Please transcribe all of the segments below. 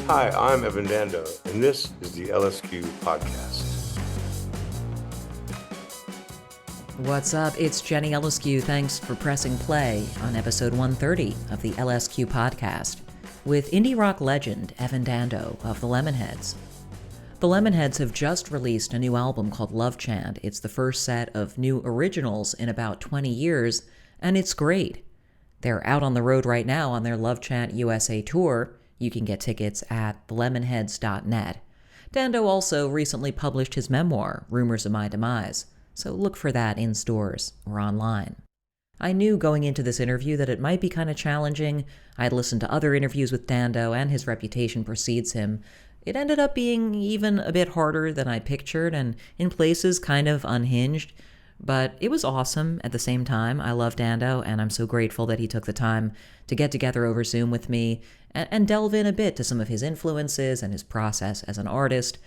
Hi, I'm Evan Dando, and this is the LSQ Podcast. What's up? It's Jenny LSQ. Thanks for pressing play on episode 130 of the LSQ Podcast with indie rock legend Evan Dando of the Lemonheads. The Lemonheads have just released a new album called Love Chant. It's the first set of new originals in about 20 years, and it's great. They're out on the road right now on their Love Chant USA tour. You can get tickets at thelemonheads.net. Dando also recently published his memoir, Rumors of My Demise, so look for that in stores or online. I knew going into this interview that it might be kind of challenging. I'd listened to other interviews with Dando, and his reputation precedes him. It ended up being even a bit harder than I pictured, and in places kind of unhinged. But it was awesome at the same time. I love Dando, and I'm so grateful that he took the time to get together over Zoom with me and delve in a bit to some of his influences and his process as an artist.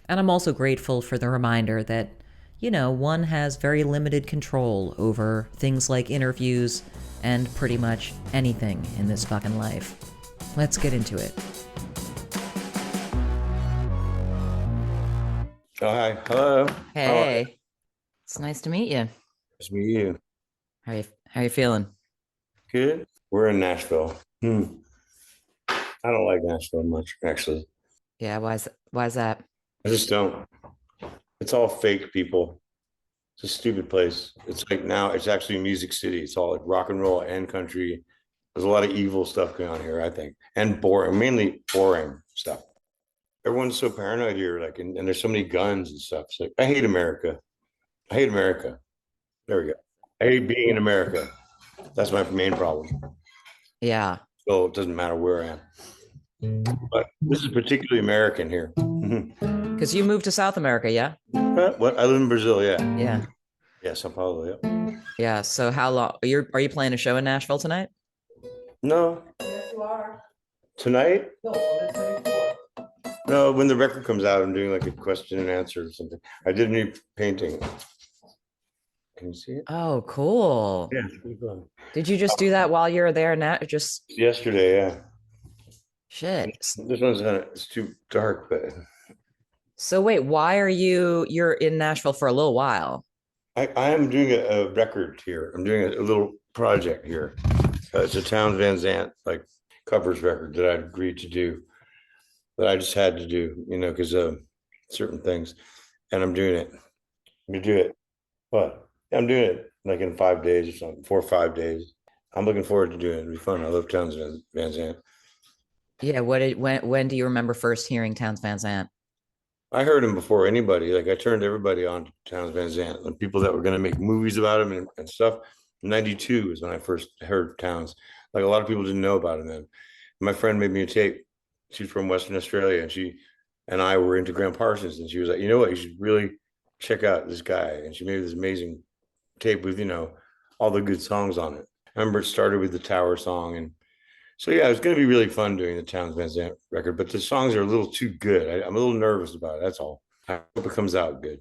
And I'm also grateful for the reminder that, you know, one has very limited control over things like interviews and pretty much anything in this fucking life. Let's get into it. Oh, hi. Hello. Hey. It's nice to meet you. Nice to meet you. How you feeling? Good. We're in Nashville. I don't like Nashville much, actually. Yeah, why's that? I just don't. It's all fake people. It's a stupid place. It's like now it's actually Music City. It's all like rock and roll and country. There's a lot of evil stuff going on here, I think, and boring, mainly boring stuff. Everyone's so paranoid here, like, and there's so many guns and stuff. It's like, I hate America. I hate America. There we go. I hate being in America. That's my main problem. Yeah. So it doesn't matter where I am. But this is particularly American here. Because you moved to South America, yeah? What? I live in Brazil, yeah. Yeah. Yeah, Sao Paulo, yeah. Yeah. So how long are you playing a show in Nashville tonight? No. Yes, you are. Tonight? No, on the 24th. No, when the record comes out, I'm doing like a question and answer or something. I did a new painting. Can you see it? Oh, cool. Yeah, it's pretty fun. Did you just do that while you were there now? Just Yesterday, yeah. shit. This one's it's too dark, but So wait, why are you're in Nashville for a little while? I am doing a record here. I'm doing a little project here. It's a Townes Van Zandt like covers record that I agreed to do, that I just had to do, you know, because of certain things, and I'm doing it. I'm gonna do it. What? I'm doing it like in 5 days or something, 4 or 5 days. I'm looking forward to doing it. It'll be fun. I love Townes Van Zandt. Yeah. When do you remember first hearing Townes Van Zandt? I heard him before anybody. Like I turned everybody on to Townes Van Zandt, and people that were going to make movies about him and stuff. 92 is when I first heard Townes. Like a lot of people didn't know about him then. My friend made me a tape. She's from Western Australia, and she and I were into Graham Parsons, and she was like, you know what, you should really check out this guy. And she made this amazing tape with, you know, all the good songs on it. I remember it started with the Tower song, and so yeah, it's going to be really fun doing the Townes Van Zandt record, but the songs are a little too good. I'm a little nervous about it. That's all. I hope it comes out good.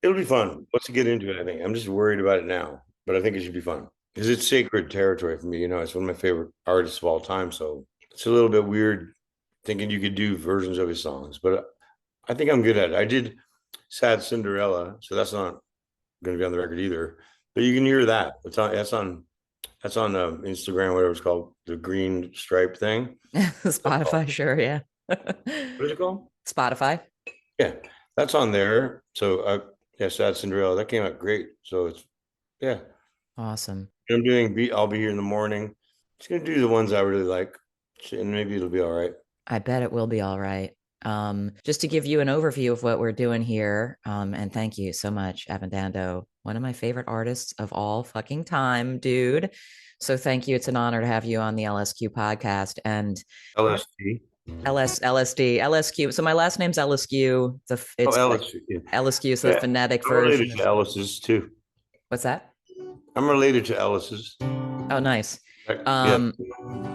It'll be fun. Let's get into it. I think I'm just worried about it now, but I think it should be fun because it's sacred territory for me. You know, it's one of my favorite artists of all time. So it's a little bit weird thinking you could do versions of his songs, but I think I'm good at it. I did Sad Cinderella, so that's not going to be on the record either. But you can hear that. That's on Instagram, whatever it's called, the green stripe thing. Spotify, sure, yeah. What is it called? Spotify. Yeah, that's on there. So yeah, Sad Cinderella, that came out great. So it's yeah. Awesome. I'm doing I'll Be Here in the Morning. Just gonna do the ones I really like, and maybe it'll be all right. I bet it will be all right. Just to give you an overview of what we're doing here, and thank you so much, Evan Dando, one of my favorite artists of all fucking time, dude. So thank you. It's an honor to have you on the LSQ podcast and LSD. LSQ. So my last name's LSQ. It's LSQ. Yeah. LSQ, so the phonetic I'm version. related to Ellis's too. What's that? I'm related to Ellis's. Oh, nice. Yeah.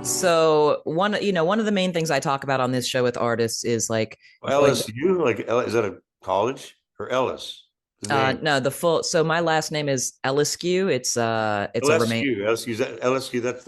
So one of the main things I talk about on this show with artists is like LSU, like is that a college or Ellis? His name? No, the full. So my last name is Eliscu. It's a LSQ. That's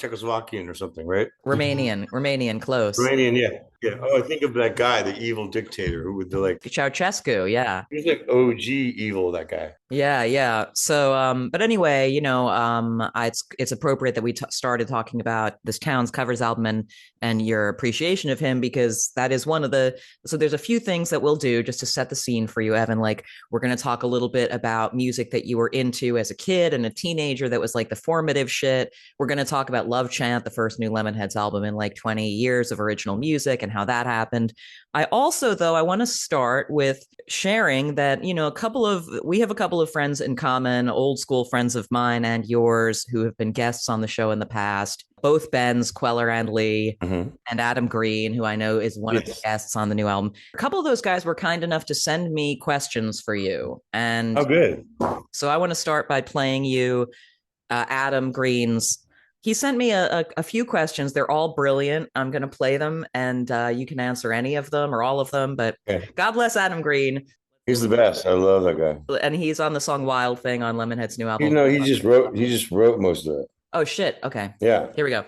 Czechoslovakian or something, right? Romanian, close. Romanian, yeah, yeah. Oh, I think of that guy, the evil dictator who would the like. Ceausescu, yeah. He's like OG evil. That guy. Yeah, yeah. So, but anyway, it's appropriate that we started talking about this Townes covers album and your appreciation of him because that is one of the. So there's a few things that we'll do just to set the scene for you, Evan. Like we're going to talk a little bit about music that you were into as a kid and a teenager that was like the formative shit. We're going to talk about Love Chant, the first new Lemonheads album in like 20 years of original music and how that happened. I also, though, I want to start with sharing that, we have a couple of friends in common, old school friends of mine and yours who have been guests on the show in the past, both Bens, Queller and Lee, and Adam Green, who I know is one of the guests on the new album. A couple of those guys were kind enough to send me questions for you. And oh, good. So I want to start by playing you Adam Green's. He sent me a few questions. They're all brilliant. I'm going to play them, and you can answer any of them or all of them. But God bless Adam Green. He's the best. I love that guy. And he's on the song "Wild Thing" on Lemonhead's new album. He just wrote most of it. Oh shit! Okay. Yeah. Here we go.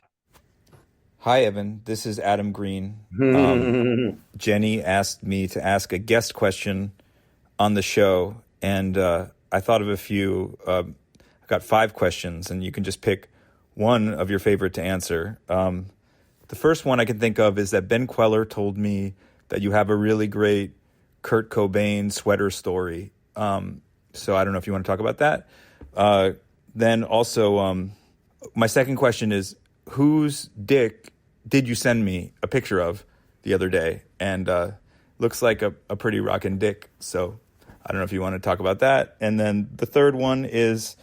Hi, Evan. This is Adam Green. Jenny asked me to ask a guest question on the show, and I thought of a few. I've got 5 questions, and you can just pick one of your favorite to answer. The first one I can think of is that Ben Queller told me that you have a really great Kurt Cobain sweater story. So I don't know if you want to talk about that. Then also, my second question is, whose dick did you send me a picture of the other day? And looks like a pretty rockin' dick. So I don't know if you want to talk about that. And then the third one is,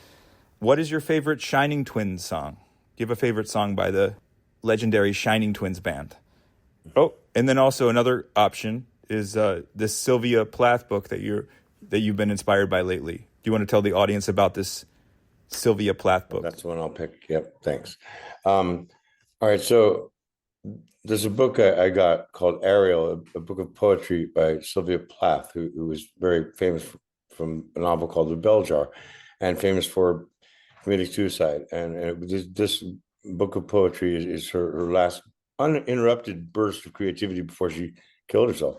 what is your favorite Shining Twins song? Do you have a favorite song by the legendary Shining Twins band? Oh, and then also another option is this Sylvia Plath book that you've been inspired by lately. Do you want to tell the audience about this Sylvia Plath book? That's the one I'll pick. Yep, thanks. All right, so there's a book I got called Ariel, a book of poetry by Sylvia Plath, who was very famous from a novel called The Bell Jar, and famous for committing suicide. And this book of poetry is her last uninterrupted burst of creativity before she killed herself.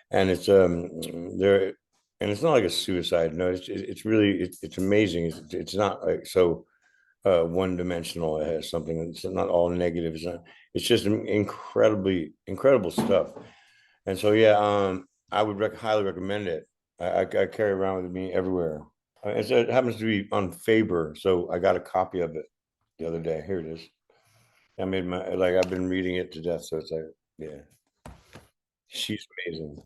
And it's there, and it's not like a suicide. No, it's really it's amazing. It's not like so one dimensional. It has something. It's not all negative. It's just incredible stuff. And so I would highly recommend it. I carry around with me everywhere. It happens to be on Faber, so I got a copy of it the other day. Here it is. I've been reading it to death, so it's like, she's amazing.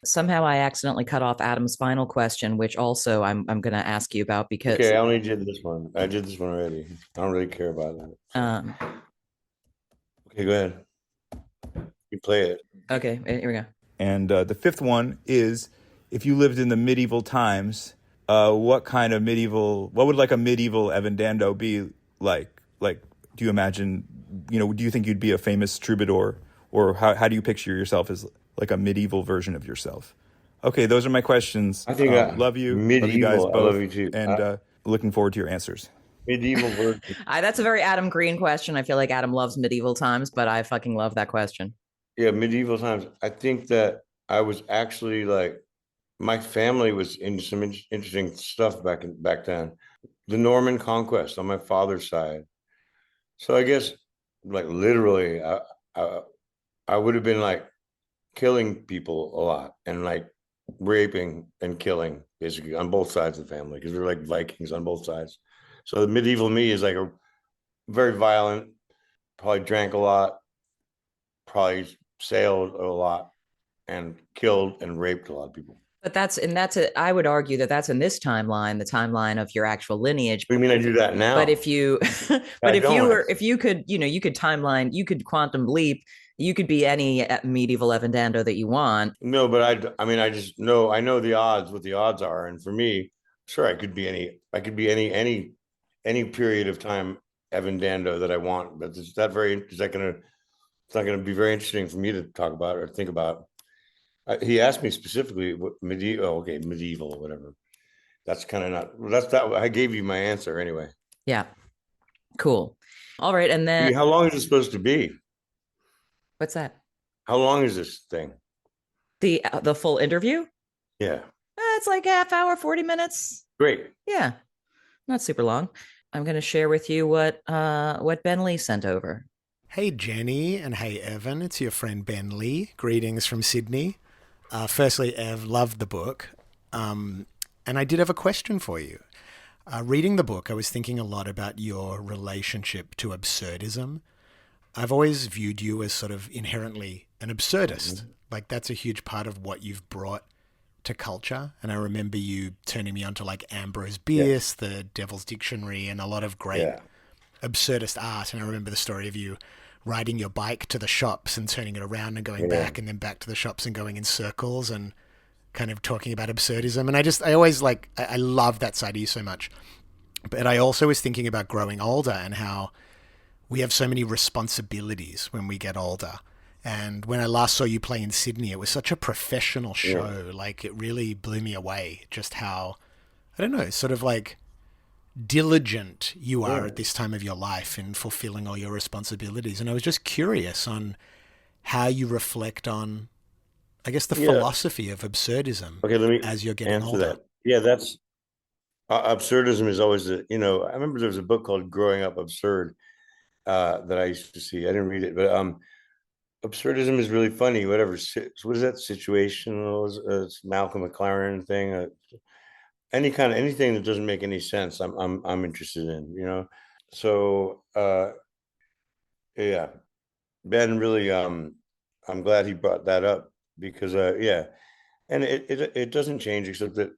Somehow I accidentally cut off Adam's final question, which also I'm going to ask you about because. Okay, I only did this one. I did this one already. I don't really care about that. Okay, go ahead. You play it. Okay, here we go. And the 5th one is, if you lived in the medieval times, what would like a medieval Evan Dando be like? Like, do you imagine, do you think you'd be a famous troubadour? Or how do you picture yourself as like a medieval version of yourself? Okay, those are my questions. I think love you. Medieval, love you guys both. I love you too. And looking forward to your answers. Medieval version. That's a very Adam Green question. I feel like Adam loves medieval times, but I fucking love that question. Yeah, medieval times. I think that I was actually like, my family was into some interesting stuff back then. The Norman conquest on my father's side. So I guess like literally I would have been like killing people a lot and like raping and killing basically on both sides of the family because they're like Vikings on both sides. So the medieval me is like a very violent, probably drank a lot, probably sailed a lot, and killed and raped a lot of people. But I would argue that that's in this timeline, the timeline of your actual lineage. What do you mean I do that now? But if you could quantum leap, you could be any medieval Evan Dando that you want. No, but I just know, I know the odds, what the odds are. And for me, sure, I could be any period of time Evan Dando that I want, but it's not going to be very interesting for me to talk about or think about. He asked me specifically what medieval. Oh, okay, medieval or whatever. That's kind of not. That's that. I gave you my answer anyway. Yeah. Cool. All right. And then How long is it supposed to be? what's that? How long is this thing? The full interview? Yeah, It's like half hour, 40 minutes. great. Yeah. Not super long. I'm going to share with you what Ben Lee sent over. Hey Jenny and hey Evan, it's your friend Ben Lee. Greetings from Sydney. Firstly, Ev, loved the book. And I did have a question for you. Reading the book, I was thinking a lot about your relationship to absurdism. I've always viewed you as sort of inherently an absurdist. Like that's a huge part of what you've brought to culture. And I remember you turning me on to like Ambrose Bierce, the Devil's Dictionary, and a lot of great absurdist art. And I remember the story of you riding your bike to the shops and turning it around and going back and then back to the shops and going in circles and kind of talking about absurdism. And I always I love that side of you so much. But I also was thinking about growing older and how we have so many responsibilities when we get older. And when I last saw you play in Sydney, it was such a professional show. Yeah. Like it really blew me away just how, I don't know, sort of like diligent you are at this time of your life in fulfilling all your responsibilities. And I was just curious on how you reflect on, I guess, the philosophy of absurdism as you're getting older. That. Yeah, that's absurdism is always I remember there was a book called Growing Up Absurd that I used to see. I didn't read it, but absurdism is really funny. Whatever, what is that situational? It's Malcolm McLaren thing. Anything that doesn't make any sense, I'm interested in. So yeah, Ben really I'm glad he brought that up because and it doesn't change except that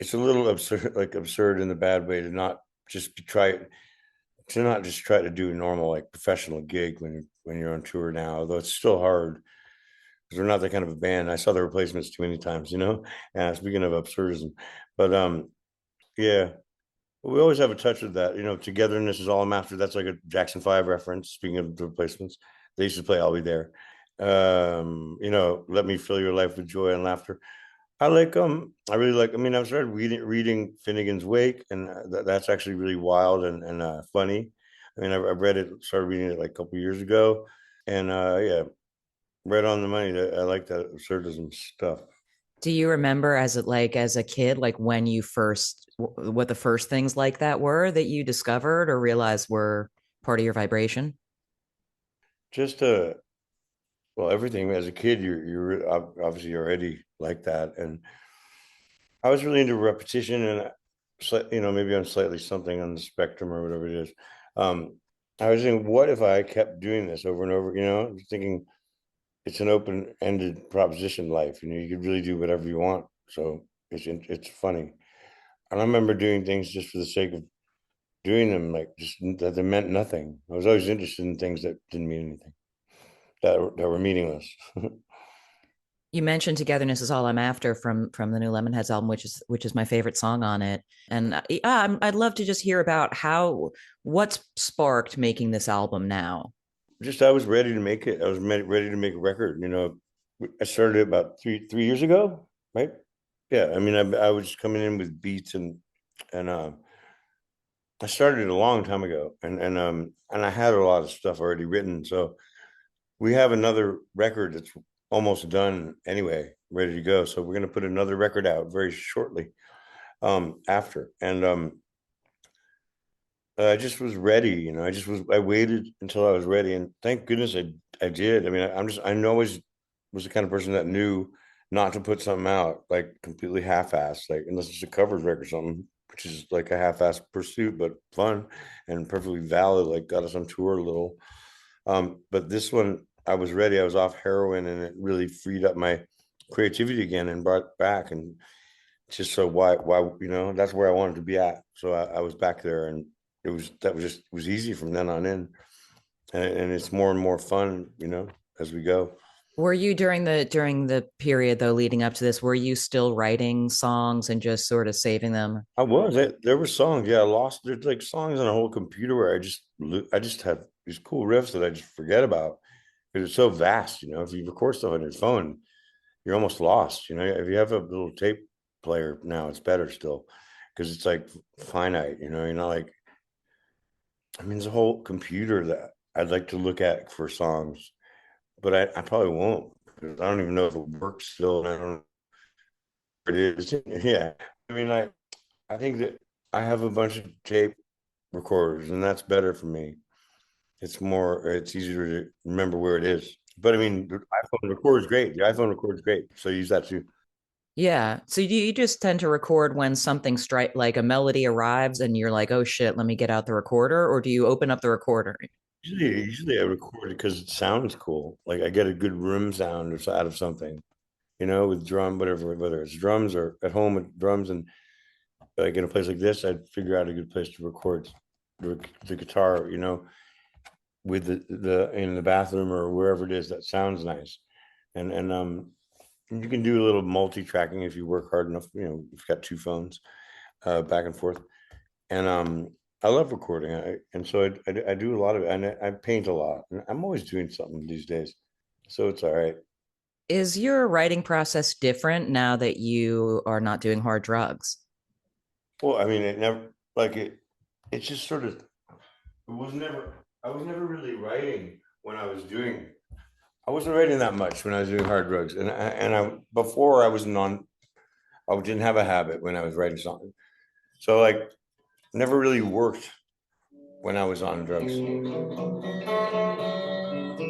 it's a little absurd in the bad way to not just try to do a normal like professional gig when you're on tour now, although it's still hard because we're not that kind of a band. I saw the Replacements too many times, and speaking of absurdism, but yeah, we always have a touch with that, togetherness is all I'm after. That's like a Jackson 5 reference. Speaking of the Replacements, they used to play I'll Be There. Let me fill your life with joy and laughter. I really like, I've started reading Finnegan's Wake, and that's actually really wild and funny. I've read it, started reading it like a couple years ago, and right on the money. I like that absurdism stuff. Do you remember as a kid, like when you what the first things like that were that you discovered or realized were part of your vibration? Just well, everything as a kid, you're obviously already like that, and I was really into repetition, and maybe I'm slightly something on the spectrum or whatever it is. I was thinking, what if I kept doing this over and over? Thinking it's an open-ended proposition life. You could really do whatever you want. So it's funny. And I remember doing things just for the sake of doing them, like just that they meant nothing. I was always interested in things that didn't mean anything, that were meaningless. You mentioned "Togetherness Is All I'm After" from the new Lemonheads album, which is my favorite song on it. And I'd love to just hear about what's sparked making this album now. Just I was ready to make it. I was ready to make a record. I started about three years ago, right? Yeah, I was just coming in with beats and I started a long time ago, and I had a lot of stuff already written. So we have another record that's almost done anyway, ready to go. So we're going to put another record out very shortly after. And I just was ready, I waited until I was ready. And thank goodness I did. I always was the kind of person that knew not to put something out like completely half-assed, like unless it's a covers record or something, which is like a half-assed pursuit, but fun and perfectly valid, like got us on tour a little. But this one, I was ready. I was off heroin, and it really freed up my creativity again and brought back. And just so why that's where I wanted to be at. So I was back there, and it was easy from then on in, and it's more and more fun, as we go. Were you during the period though leading up to this? Were you still writing songs and just sort of saving them? I was. There were songs. Yeah, I lost. There's like songs on a whole computer where I just have these cool riffs that I just forget about because it's so vast. If you record stuff on your phone, you're almost lost. If you have a little tape player now, it's better still because it's like finite. You're not like, I mean, there's a whole computer that I'd like to look at for songs, but I probably won't because I don't even know if it works still. And I don't know what it is. Yeah. I mean, I think that I have a bunch of tape recorders, and that's better for me. It's easier to remember where it is. But I mean, the iPhone records great. The iPhone records great. So use that too. Yeah. So you just tend to record when something like a melody arrives and you're like, oh shit, let me get out the recorder, or do you open up the recorder? Usually I record it because it sounds cool. Like I get a good room sound or out of something, with drum, whatever, whether it's drums or at home with drums, and like in a place like this, I'd figure out a good place to record the guitar, with the in the bathroom or wherever it is that sounds nice. And you can do a little multi-tracking if you work hard enough. You've got two phones back and forth. And I love recording. And so I do a lot of it. And I paint a lot. And I'm always doing something these days. So it's all right. Is your writing process different now that you are not doing hard drugs? Well, I mean, it never, like it's just sort of, I was never really writing when I wasn't writing that much when I was doing hard drugs. Before I was I didn't have a habit when I was writing something. So like, never really worked when I was on drugs.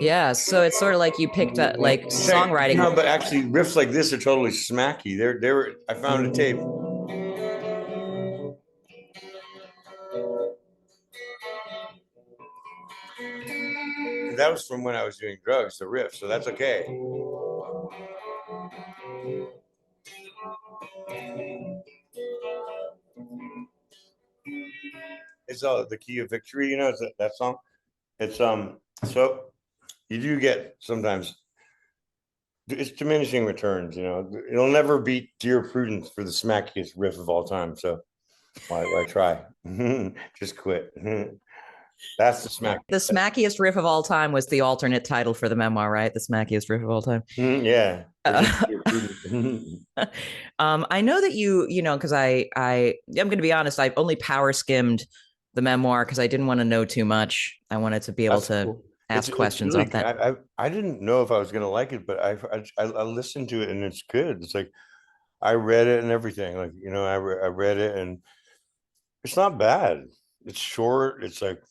Yeah, so it's sort of like you picked up like songwriting. No, but actually, riffs like this are totally smacky. They were. I found a tape. That was from when I was doing drugs. The riff, so that's okay. It's the key of victory. It's that song. It's So you do get sometimes. It's diminishing returns. It'll never beat Dear Prudence for the smackiest riff of all time. So why try? Just quit. That's the smack. The smackiest riff of all time was the alternate title for the memoir, right? The smackiest riff of all time. Yeah. I know that because I'm going to be honest, I've only power skimmed the memoir because I didn't want to know too much. I wanted to be able to ask questions really, off that. I didn't know if I was going to like it, but I listened to it and it's good. It's like I read it and everything. Like I read it and it's not bad. It's short. It's like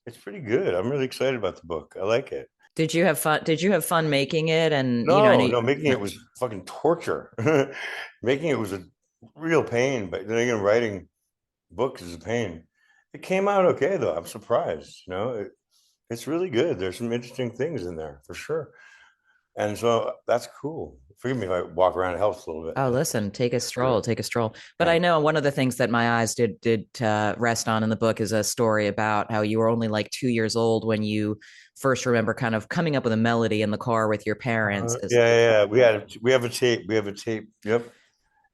it's pretty good. I'm really excited about the book. I like it. Did you have fun? Did you have fun making it? And No, making it was fucking torture. Making it was a real pain, but then again, writing books is a pain. It came out okay though. I'm surprised. It's really good. There's some interesting things in there for sure, and so that's cool. Forgive me if I walk around. It helps a little bit. Oh, listen, take a stroll. But I know one of the things that my eyes did rest on in the book is a story about how you were only like 2 years old when you first remember kind of coming up with a melody in the car with your parents. Yeah. We have a tape. Yep.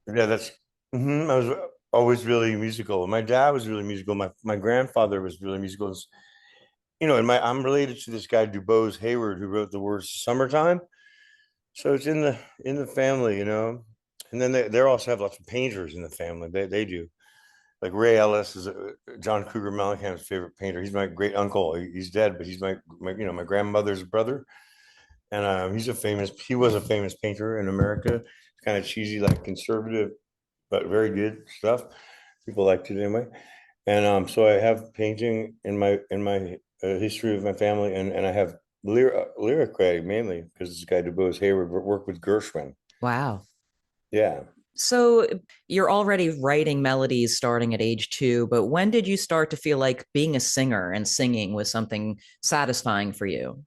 Yeah, that's. I was always really musical. My dad was really musical. My grandfather was really musical. I'm related to this guy Dubose Hayward who wrote the words "Summertime." So it's in the family, And then they also have lots of painters in the family. They do. Like Ray Ellis is John Cougar Mellencamp's favorite painter. He's my great uncle. He's dead, but he's my grandmother's brother, and he was a famous painter in America. It's kind of cheesy, like conservative, but very good stuff. People liked it anyway. And so I have painting in my history of my family, and I have lyric writing mainly because this guy Dubose Hayward worked with Gershwin. Wow. Yeah. So you're already writing melodies starting at age 2, but when did you start to feel like being a singer and singing was something satisfying for you?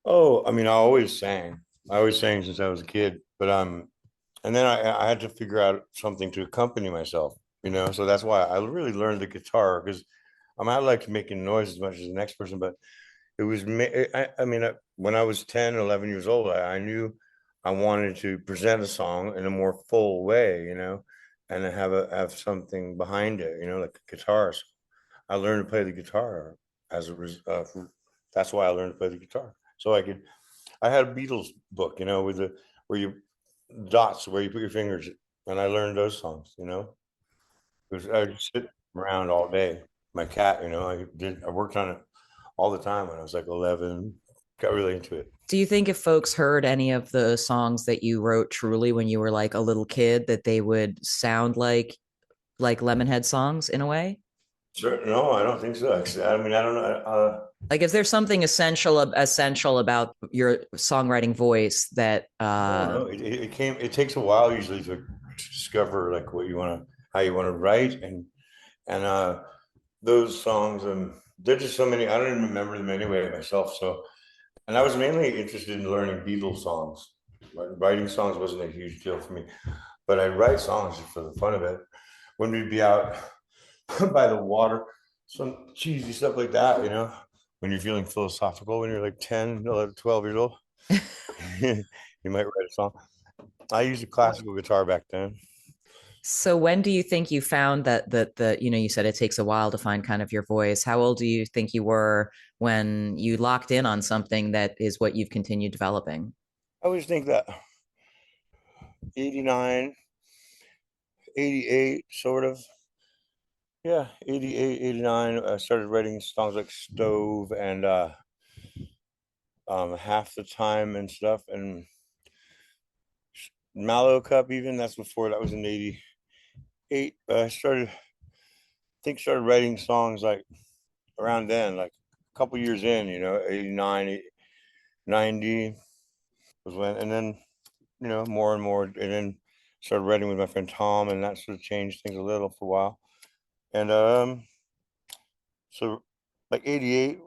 Oh, I mean, I always sang. I always sang since I was a kid, but and then I had to figure out something to accompany myself, So that's why I really learned the guitar because I like making noise as much as the next person, but it was I mean when I was 10 or 11 years old, I knew I wanted to present a song in a more full way, and have something behind it, like a guitar. So I learned to play the guitar that's why I learned to play the guitar, so I could I had a Beatles book, with the where you dots where you put your fingers, and I learned those songs. I just sit around all day. My cat, I worked on it all the time when I was like 11. Got really into it. Do you think if folks heard any of the songs that you wrote truly when you were like a little kid, that they would sound like Lemonhead songs in a way? Sure. No, I don't think so. I mean, I don't know. Like, is there something essential about your songwriting voice that No, no. It takes a while usually to discover like what you want to, how you want to write, and those songs, they're just so many. I don't even remember them anyway myself. So, and I was mainly interested in learning Beatles songs. Writing songs wasn't a huge deal for me, but I write songs just for the fun of it. When we'd be out by the water, some cheesy stuff like that, when you're feeling philosophical, when you're like 10, 11, 12 years old, you might write a song. I used a classical guitar back then. So when do you think you found that you said it takes a while to find kind of your voice. How old do you think you were when you locked in on something that is what you've continued developing? I always think that 89, 88, sort of. Yeah, 88, 89. I started writing songs like Stove and Half the Time and stuff. And Mallow Cup, even that's before that was in 88. Started writing songs like around then, like a couple years in, 89, 90 was when, and then, more and more, and then started writing with my friend Tom, and that sort of changed things a little for a while. And so like 88,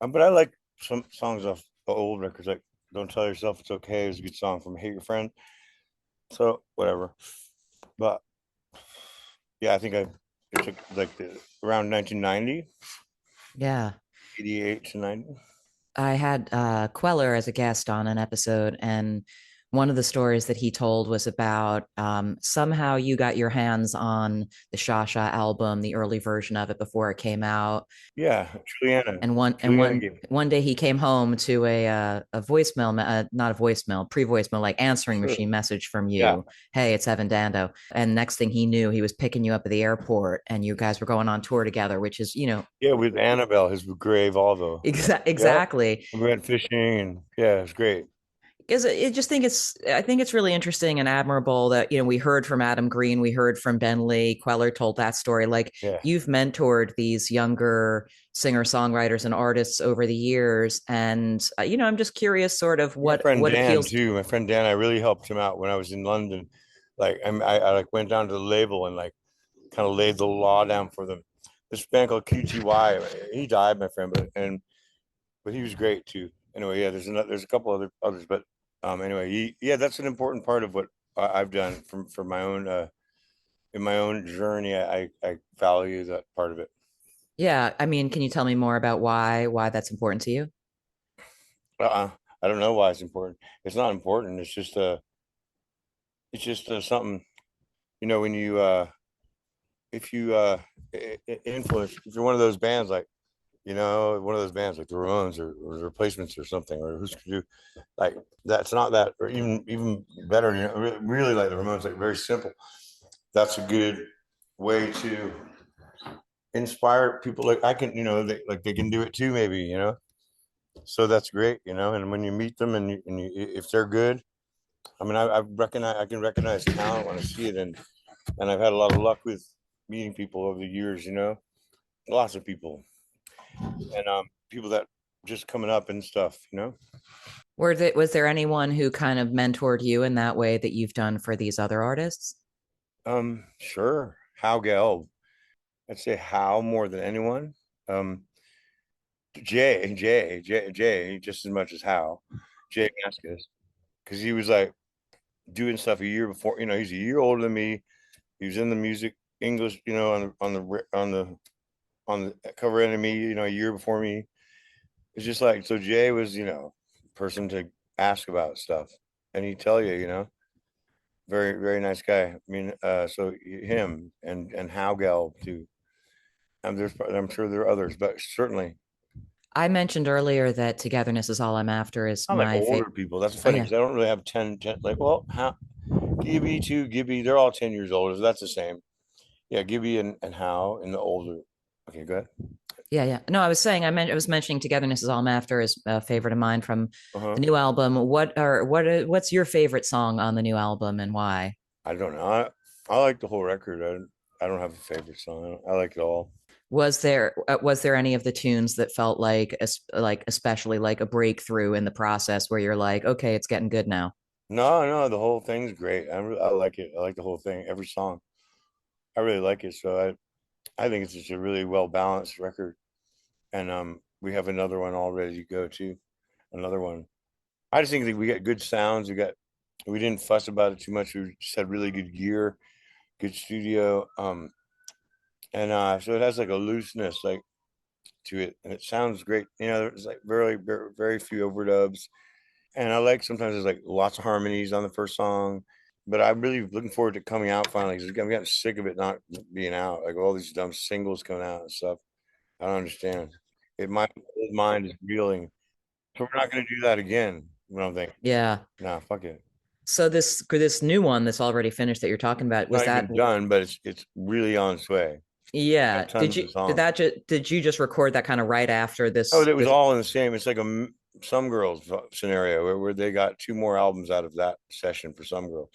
but I like some songs off the old records, like Don't Tell Yourself It's Okay is a good song from Hate Your Friend. So whatever. But yeah, I think it took like around 1990, Yeah. 88 to 90. I had Queller as a guest on an episode, and one of the stories that he told was about somehow you got your hands on the Shasha album, the early version of it before it came out, Yeah, Juliana. and one and Juliana one gave me. one day he came home to a voicemail, not a voicemail, pre-voicemail, like answering Sure. machine message from Yeah. you. Hey, it's Evan Dando. And next thing he knew, he was picking you up at the airport, and you guys were going on tour together, which is Yeah, with Annabelle, his grave, Volvo. Yeah. exactly. We went fishing and yeah, it's great. Because I think it's really interesting and admirable that we heard from Adam Green, we heard from Ben Lee, Queller told that story. Like, Yeah. you've mentored these younger singer songwriters and artists over the years, and I'm just curious, sort of My friend what Dan appeals. too. My friend Dan, I really helped him out when I was in London. Like I like went down to the label and like kind of laid the law down for them. This band called QTY. He died, my friend, but he was great too. Anyway, yeah, there's a couple others, but anyway, yeah, that's an important part of what I've done for my own in my own journey. I value that part of it. Yeah, I mean, can you tell me more about why that's important to you? Uh-uh. I don't know why it's important. It's not important. It's just something, when you if you influence, if you're one of those bands like, one of those bands like the Ramones or the Replacements or something, or who's could do like that's not that, or even better, really like the Ramones, like very simple. That's a good way to inspire people. Like I can, like they can do it too, maybe, so that's great, and when you meet them and if they're good, I mean, I can recognize talent when I see it, and I've had a lot of luck with meeting people over the years, lots of people, and people that just coming up and stuff. Was there anyone who kind of mentored you in that way that you've done for these other artists? Sure. How Gelb. I'd say how more than anyone. Um, Jay, just as much as how. J Mascis, because he was like doing stuff a year before. He's a year older than me. He was in the music English, on the cover end of me, a year before me. It's just like, so Jay was, person to ask about stuff, and he'd tell you. Very very nice guy. I mean, so him and Haugel too. I'm sure there are others, but certainly I mentioned earlier that Togetherness Is All I'm After is I like my older favorite. people. That's Oh, funny yeah. because I don't really have 10 like, well, how Gibby too, Gibby, they're all 10 years older. So that's the same. Yeah, Gibby and How in the older. Okay, go ahead. Yeah, yeah. No, I was saying I was mentioning "Togetherness Is All I'm After" is a favorite of mine from Uh-huh. the new album. What's your favorite song on the new album and why? I don't know. I like the whole record. I don't have a favorite song. I like it all. Was there any of the tunes that felt like especially like a breakthrough in the process where you're like, okay, it's getting good now? No, no, the whole thing's great. I like it. I like the whole thing, every song. I really like it. So I think it's just a really well balanced record. And we have another one all ready to go too. Another one. I just think that we got good sounds. We didn't fuss about it too much. We just had really good gear, good studio. And so it has like a looseness like to it, and it sounds great. There's like very few overdubs, and I like sometimes there's like lots of harmonies on the first song. But I'm really looking forward to coming out finally because I'm getting sick of it not being out. Like all these dumb singles coming out and stuff. I don't understand. My mind is reeling. So we're not going to do that again. I don't think. Yeah. Nah, fuck it. So this new one that's already finished that you're talking about, It's was not that? even done, but it's really on its way. I Yeah. have tons of songs. Did you just record that kind of right after Oh, this it was this all in the same. It's like Some Girls scenario where they got two more albums out of that session for Some Girls.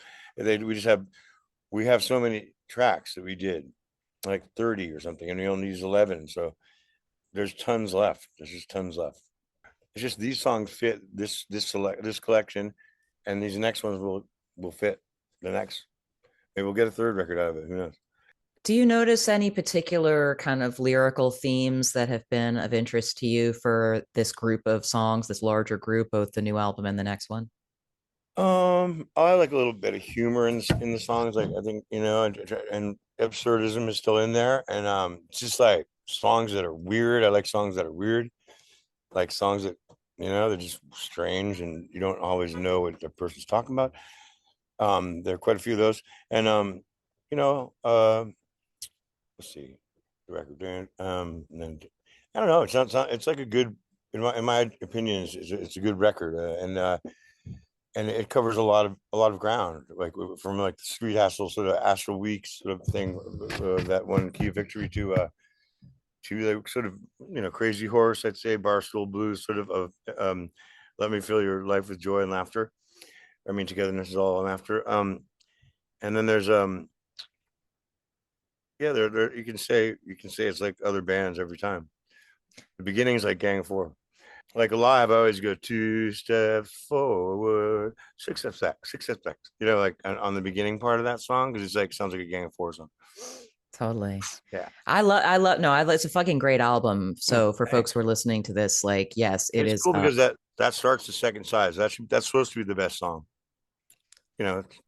We have so many tracks that we did, like 30 or something, and we only use 11. So there's tons left. There's just tons left. It's just these songs fit this collection, and these next ones will fit the next. Maybe we'll get a third record out of it. Who knows? Do you notice any particular kind of lyrical themes that have been of interest to you for this group of songs, this larger group, both the new album and the next one? I like a little bit of humor in the songs. Like I think and absurdism is still in there, and it's just like songs that are weird. I like songs that are weird, like songs that they're just strange, and you don't always know what the person's talking about. There are quite a few of those, and you know, uh, let's see, the record, and then I don't know. It's like a good, in my opinion, it's a good record, and it covers a lot of ground, like from like the Street Hustle sort of Astral Weeks sort of thing, that one Key of Victory to like sort of Crazy Horse, I'd say Barstool Blues, sort of Let Me Fill Your Life with Joy and Laughter. I mean, Togetherness Is All I'm After. And then there's yeah, there you can say it's like other bands every time. The beginning is like Gang of Four. Like Alive, I always go 2 steps forward, 6 steps back, 6 steps back. Like on the beginning part of that song, because it's like sounds like a Gang of Four song. Totally. Yeah, No, it's a fucking great album. So for folks thanks. who are listening to this, like, yes, it It's is. cool because that starts the second side. That's supposed to be the best song.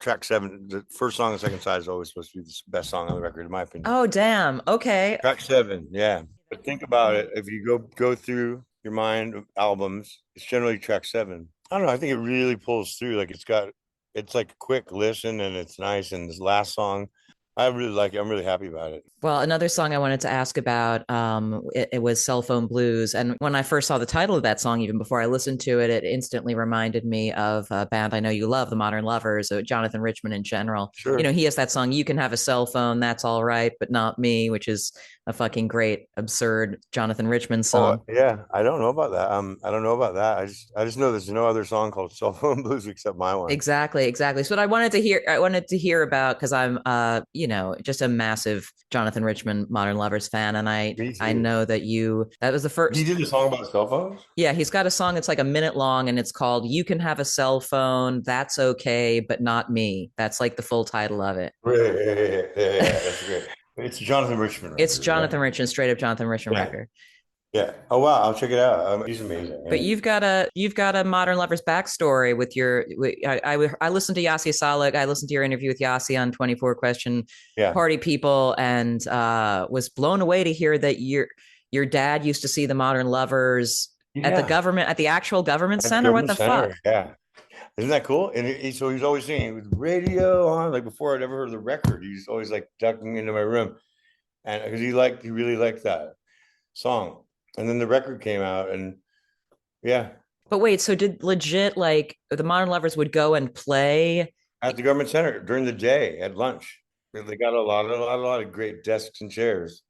Track 7, the first song and second side is always supposed to be the best song on the record, in my opinion. Oh, damn. Okay. Track 7, yeah. But think about it. If you go through your mind of albums, it's generally track 7. I don't know. I think it really pulls through. Like it's like a quick listen and it's nice. And this last song, I really like it. I'm really happy about it. Well, another song I wanted to ask about, it was Cell Phone Blues. And when I first saw the title of that song, even before I listened to it, it instantly reminded me of a band I know you love, the Modern Lovers, Jonathan Richman in general. Sure. He has that song, You Can Have a Cell Phone, That's All Right, But Not Me, which is a fucking great, absurd Jonathan Richman Oh song. yeah, I don't know about that. I don't know about that. I just know there's no other song called Cell Phone Blues except my one. Exactly, exactly. So what I wanted to hear about, because I'm just a massive Jonathan Richman Modern Lovers fan, and I Me I too. know that was the He first. did a song about cell phones. Yeah, he's got a song that's like a minute long, and it's called "You Can Have a Cell Phone, That's Okay, But Not Me." That's like the full title of it. Right, yeah, that's great. It's a Jonathan Richman It's record, right? Jonathan Richman, straight up Jonathan Richman Yeah, record. yeah. Oh wow, I'll check it out. He's amazing. But you've got a Modern Lovers backstory with your. I listened to Yasi Salek. I listened to your interview with Yasi on 24 Question Yeah, Party People, and was blown away to hear that your dad used to see the Modern Lovers yeah. at the actual government At the center. What government the fuck? center. Yeah, isn't that cool? And so he's always singing with radio on. Like before I'd ever heard the record, he's always like ducking into my room, and because he really liked that song. And then the record came out, and yeah, But wait, so did legit like the Modern Lovers would go and play? at the government center during the day at lunch. They got a lot of great desks and chairs.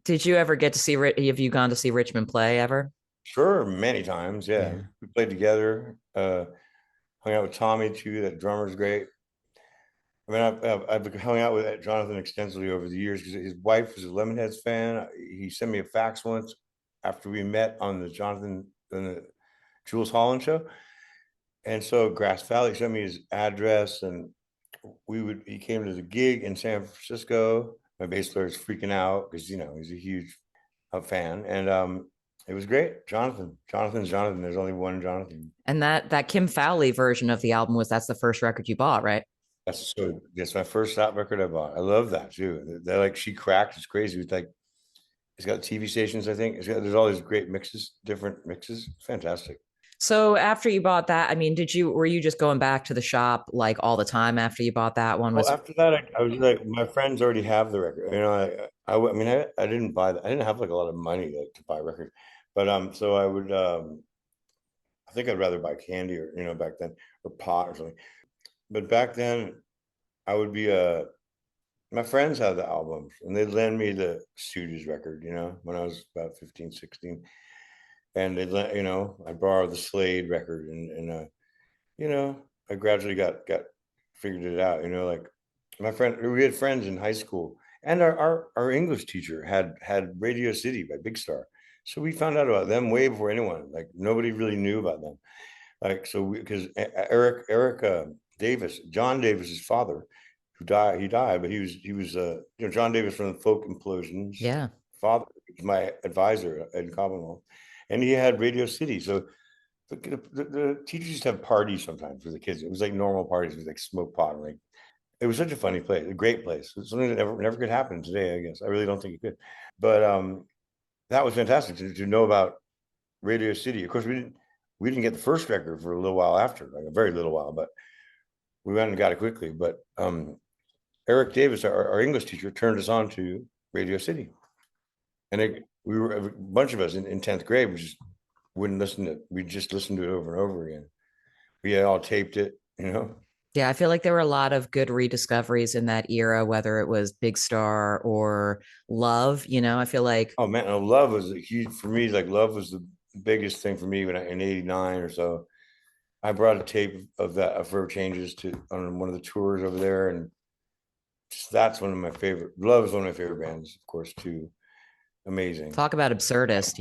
Did you ever get to see? Have you gone to see Richmond play ever? Sure, many times. Yeah, Yeah. we played together. Hung out with Tommy too. That drummer's great. I mean, I've hung out with Jonathan extensively over the years because his wife was a Lemonheads fan. He sent me a fax once after we met on the Jonathan and the Jules Holland show, and so Grass Valley sent me his address, and he came to the gig in San Francisco. My bass player is freaking out because he's a huge fan, and it was great. Jonathan. There's only one Jonathan. And that Kim Fowley version of the album that's the first record you bought, right? That's my first rap record I bought. I love that too. They're like She Cracked. It's crazy. It's like it's got TV stations. I think there's all these great mixes, different mixes. Fantastic. So after you bought that, I mean, were you just going back to the shop like all the time after you bought that one? Well, after that, I was like, my friends already have the record. I mean, I didn't buy that. I didn't have like a lot of money like to buy records, but so I would I think I'd rather buy candy or back then or pot or something. But back then, I would be my friends had the albums and they'd lend me the Stooges record, when I was about 15, 16. And I'd borrow the Slade record and I gradually got figured it out, like we had friends in high school and our English teacher had Radio City by Big Star. So we found out about them way before anyone, like nobody really knew about them. Like, so because Eric Davis, John Davis's father, he died, but he was John Davis from the Folk Implosions. Yeah. Father was my advisor in Commonwealth, and he had Radio City. So the teachers used to have parties sometimes for the kids. It was like normal parties with like smoke pot and like it was such a funny place, a great place. It's something that never could happen today, I guess. I really don't think it could. But that was fantastic to know about Radio City. Of course, we didn't get the first record for a little while after, like a very little while, but we went and got it quickly. But Eric Davis, our English teacher, turned us on to Radio City. And we were a bunch of us in 10th grade, we just listened to it over and over again. We had all taped it, Yeah, I feel like there were a lot of good rediscoveries in that era, whether it was Big Star or Love. I feel like oh man, Love was a huge for me. Like Love was the biggest thing for me when in '89 or so. I brought a tape of that of Forever Changes on one of the tours over there, and that's one of my favorite. Love is one of my favorite bands, of course, too. Amazing. talk about absurdist,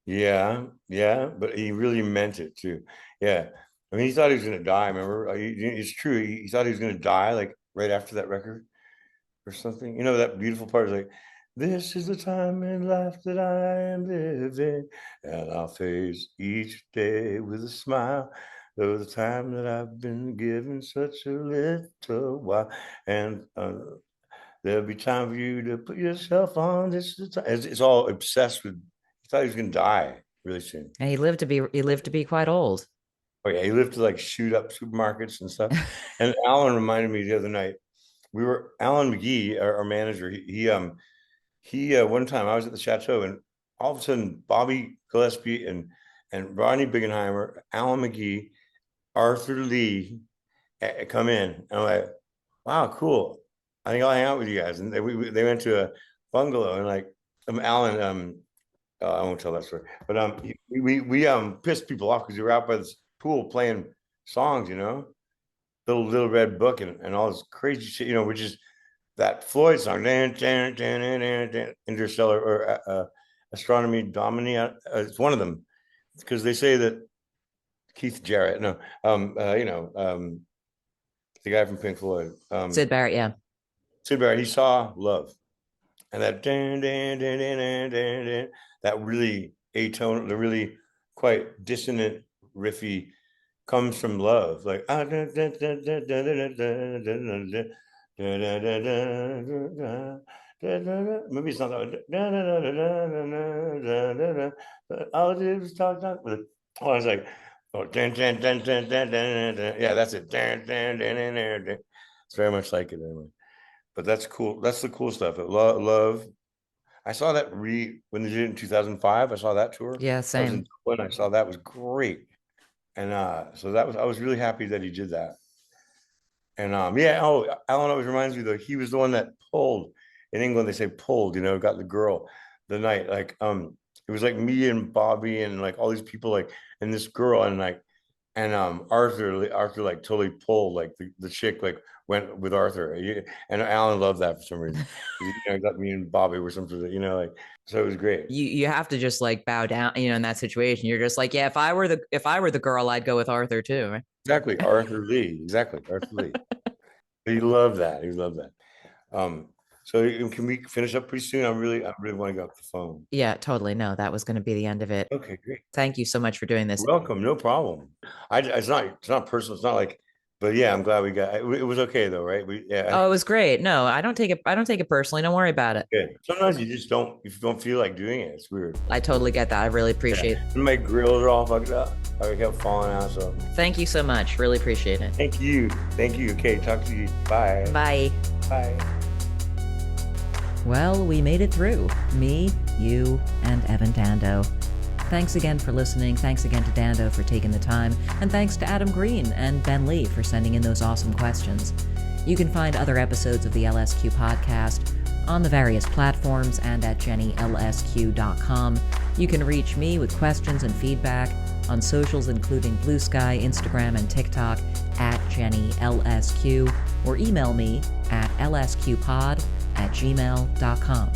Yeah, but he really meant it too. Yeah, I mean, he thought he was gonna die. Remember, it's true. He thought he was gonna die like right after that record or something. That beautiful part is like, "This is the time in life that I am living, and I'll face each day with a smile. Though the time that I've been given such a little while, and there'll be time for you to put yourself on. This is the time." It's all obsessed with. He thought he was gonna die really soon. And he lived to be quite old. Oh yeah, he lived to like shoot up supermarkets and stuff. And Alan reminded me the other night. Alan McGee, our manager. He one time I was at the chateau and all of a sudden Bobby Gillespie and Ronnie Biggenheimer, Alan McGee, Arthur Lee come in. And I'm like, wow, cool. I think I'll hang out with you guys. And they went to a bungalow and like Alan I won't tell that story, but we pissed people off because we were out by this pool playing songs, little red book and all this crazy shit, which is that Floyd song, Interstellar or Astronomy Domini. It's one of them because they say that Keith Jarrett, no, the guy from Pink Floyd, Sid Barrett, yeah. Sid Barrett, he saw Love, and that that really atonal, the really quite dissonant riffy comes from Love, like maybe it's not that. I'll just talk. I was like, oh, yeah, that's it. It's very much like it anyway. But that's cool. That's the cool stuff. Love. I saw that when they did it in 2005. I saw that tour. Yeah, I was same. in Dublin. I saw that was great, and so I was really happy that he did that. And yeah, oh, Alan always reminds me though, he was the one that pulled in England. They say pulled, got the girl the night. Like it was like me and Bobby and like all these people like and this girl and like and Arthur like totally pulled like the chick like went with Arthur. And Alan loved that for some reason. Got me and Bobby were something, like so it was great. You have to just like bow down, in that situation. You're just like, yeah, if I were the girl, I'd go with Arthur too, right? Exactly, Arthur Lee. Exactly, Arthur Lee. He loved that. He loved that. So can we finish up pretty soon? I really want to get off the phone. Yeah, totally. No, that was going to be the end of it. Okay, great. Thank you so much for doing this. Welcome. No problem. It's not personal. It's not like, but yeah, I'm glad we got it. It was okay though, right? Oh, it was great. No, I don't take it personally. Don't worry about it. Good. Sometimes you don't feel like doing it. It's weird. I totally get that. I really appreciate it. My grills are all fucked up. I kept falling out. So thank you so much. Really appreciate it. Thank you. Okay, talk to you. Bye. Bye. Bye. Well, we made it through. Me, you, and Evan Dando. Thanks again for listening. Thanks again to Dando for taking the time. And thanks to Adam Green and Ben Lee for sending in those awesome questions. You can find other episodes of the LSQ podcast on the various platforms and at jennylsq.com. You can reach me with questions and feedback on socials including Blue Sky, Instagram, and TikTok at jennylsq, or email me at lsqpod@gmail.com.